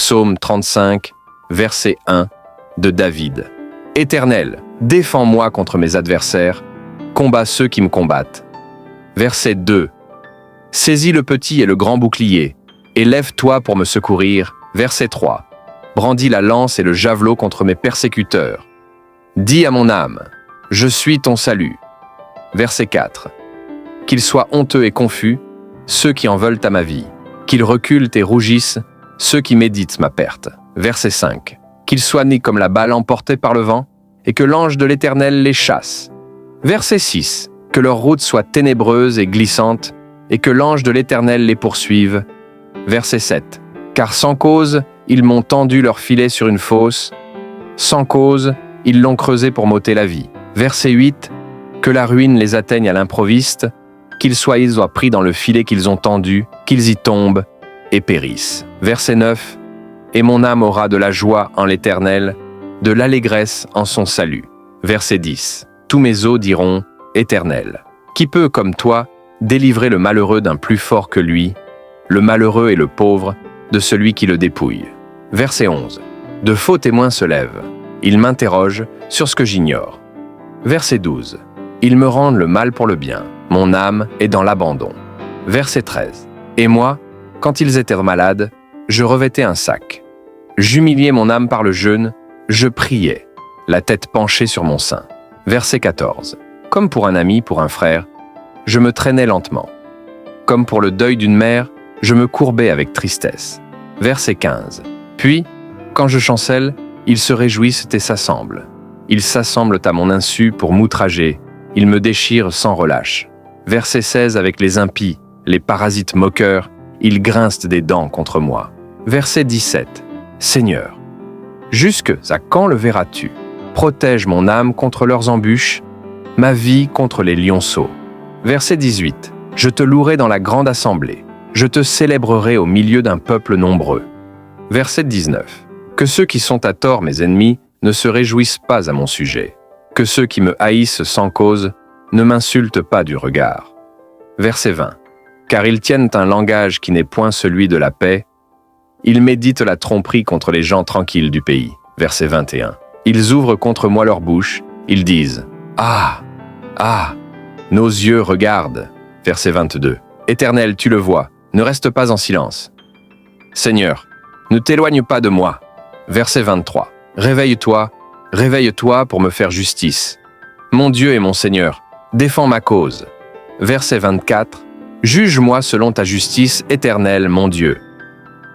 Psaume 35, verset 1 de David. Éternel, défends-moi contre mes adversaires, combats ceux qui me combattent. Verset 2. Saisis le petit et le grand bouclier, et lève-toi pour me secourir. Verset 3. Brandis la lance et le javelot contre mes persécuteurs. Dis à mon âme, je suis ton salut. Verset 4. Qu'ils soient honteux et confus, ceux qui en veulent à ma vie. Qu'ils reculent et rougissent, ceux qui méditent ma perte. Verset 5. Qu'ils soient nés comme la balle emportée par le vent, et que l'ange de l'Éternel les chasse. Verset 6. Que leur route soit ténébreuse et glissante, et que l'ange de l'Éternel les poursuive. Verset 7. Car sans cause, ils m'ont tendu leur filet sur une fosse. Sans cause, ils l'ont creusé pour m'ôter la vie. Verset 8. Que la ruine les atteigne à l'improviste, qu'ils soient pris dans le filet qu'ils ont tendu, qu'ils y tombent et périssent. Verset 9. Et mon âme aura de la joie en l'Éternel, de l'allégresse en son salut. Verset 10. Tous mes os diront, Éternel, qui peut, comme toi, délivrer le malheureux d'un plus fort que lui, le malheureux et le pauvre, de celui qui le dépouille. Verset 11. De faux témoins se lèvent. Ils m'interrogent sur ce que j'ignore. Verset 12. Ils me rendent le mal pour le bien. Mon âme est dans l'abandon. Verset 13. Et moi, quand ils étaient malades, je revêtais un sac. J'humiliais mon âme par le jeûne, je priais, la tête penchée sur mon sein. Verset 14. Comme pour un ami, pour un frère, je me traînais lentement. Comme pour le deuil d'une mère, je me courbais avec tristesse. Verset 15. Puis, quand je chancelle, ils se réjouissent et s'assemblent. Ils s'assemblent à mon insu pour m'outrager. Ils me déchirent sans relâche. Verset 16. Avec les impies, les parasites moqueurs, ils grincent des dents contre moi. Verset 17. Seigneur, jusque à quand le verras-tu? Protège mon âme contre leurs embûches, ma vie contre les lionceaux. Verset 18. Je te louerai dans la grande assemblée. Je te célébrerai au milieu d'un peuple nombreux. Verset 19. Que ceux qui sont à tort mes ennemis ne se réjouissent pas à mon sujet. Que ceux qui me haïssent sans cause ne m'insultent pas du regard. Verset 20. Car ils tiennent un langage qui n'est point celui de la paix. Ils méditent la tromperie contre les gens tranquilles du pays. Verset 21. Ils ouvrent contre moi leur bouche. Ils disent « Ah, ah, nos yeux regardent. » Verset 22. Éternel, tu le vois, ne reste pas en silence. Seigneur, ne t'éloigne pas de moi. Verset 23. Réveille-toi, réveille-toi pour me faire justice. Mon Dieu et mon Seigneur, défends ma cause. Verset 24. Juge-moi selon ta justice, Éternel, mon Dieu.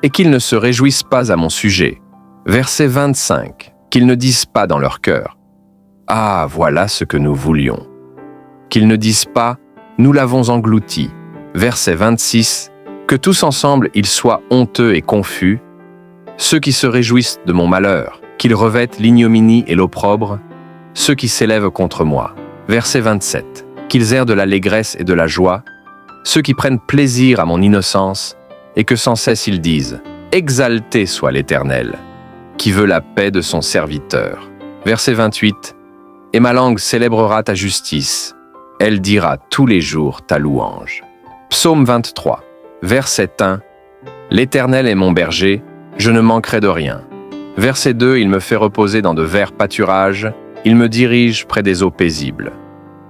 Et qu'ils ne se réjouissent pas à mon sujet. Verset 25. Qu'ils ne disent pas dans leur cœur. Ah, voilà ce que nous voulions. Qu'ils ne disent pas, nous l'avons englouti. Verset 26. Que tous ensemble ils soient honteux et confus, ceux qui se réjouissent de mon malheur, qu'ils revêtent l'ignominie et l'opprobre, ceux qui s'élèvent contre moi. Verset 27. Qu'ils errent de l'allégresse et de la joie, ceux qui prennent plaisir à mon innocence, et que sans cesse ils disent « Exalté soit l'Éternel, qui veut la paix de son serviteur. » Verset 28. Et ma langue célébrera ta justice, elle dira tous les jours ta louange. Psaume 23. Verset 1. L'Éternel est mon berger, je ne manquerai de rien. Verset 2. Il me fait reposer dans de verts pâturages, il me dirige près des eaux paisibles.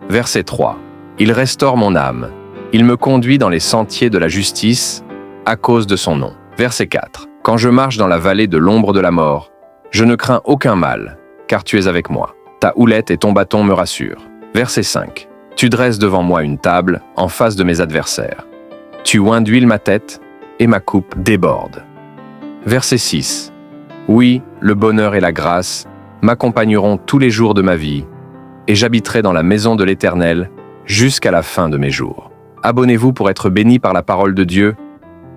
Verset 3. Il restaure mon âme, il me conduit dans les sentiers de la justice, à cause de son nom. Verset 4. Quand je marche dans la vallée de l'ombre de la mort, je ne crains aucun mal, car tu es avec moi. Ta houlette et ton bâton me rassurent. Verset 5. Tu dresses devant moi une table, en face de mes adversaires. Tu oins d'huile ma tête, et ma coupe déborde. Verset 6. Oui, le bonheur et la grâce m'accompagneront tous les jours de ma vie, et j'habiterai dans la maison de l'Éternel jusqu'à la fin de mes jours. Abonnez-vous pour être bénis par la parole de Dieu,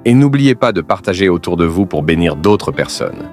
et n'oubliez pas de partager autour de vous pour bénir d'autres personnes.